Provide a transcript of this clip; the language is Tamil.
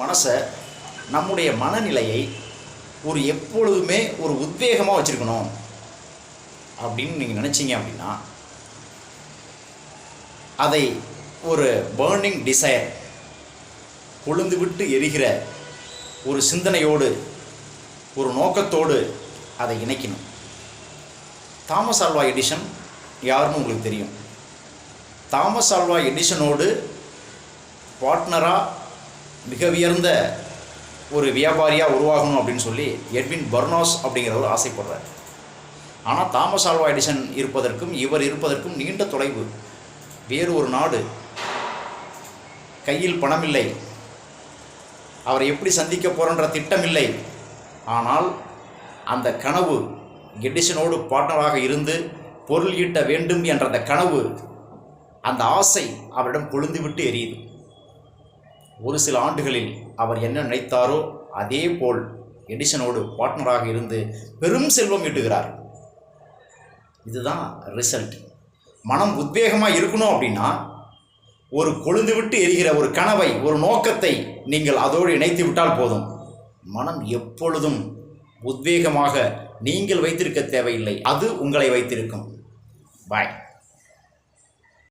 மனசை நம்முடைய மனநிலையை எப்பொழுதுமே ஒரு உத்வேகமாக வச்சுருக்கணும் அப்படின்னு நீங்கள் நினச்சிங்க அப்படின்னா அதை ஒரு பேர்னிங் டிசைர், கொழுந்து விட்டு எரிகிற ஒரு சிந்தனையோடு, ஒரு நோக்கத்தோடு அதை இணைக்கணும். தாமஸ் ஆல்வா எடிசன் யாருன்னு உங்களுக்கு தெரியும். தாமஸ் ஆல்வா எடிசனோடு பார்ட்னராக மிக உயர்ந்த ஒரு வியாபாரியாக உருவாகணும் அப்படின்னு சொல்லி எட்வின் பர்னாஸ் அப்படிங்கிறவர் ஆசைப்படுறார். ஆனால் தாமஸ் ஆல்வா எடிசன் இருப்பதற்கும் இவர் இருப்பதற்கும் நீண்ட தொலைவு, வேறு ஒரு நாடு, கையில் பணம் இல்லை, அவரை எப்படி சந்திக்க போகிறன்ற திட்டம் இல்லை. ஆனால் அந்த கனவு, எடிசனோடு பார்ட்னராக இருந்து பொருள் ஈட்ட வேண்டும் என்ற அந்த கனவு, அந்த ஆசை அவரிடம் கொழுந்து விட்டு எரியுது. ஒரு சில ஆண்டுகளில் அவர் என்ன நினைத்தாரோ அதே போல் எடிசனோடு பார்ட்னராக இருந்து பெரும் செல்வம் ஈட்டுகிறார். இதுதான் ரிசல்ட். மனம் உத்வேகமாக இருக்கணும் அப்படின்னா ஒரு கொழுந்து விட்டு எரிகிற ஒரு கனவை, ஒரு நோக்கத்தை நீங்கள் அதோடு இணைத்து விட்டால் போதும். மனம் எப்பொழுதும் உத்வேகமாக நீங்கள் வைத்திருக்க தேவையில்லை, அது உங்களை வைத்திருக்கும். பாய்.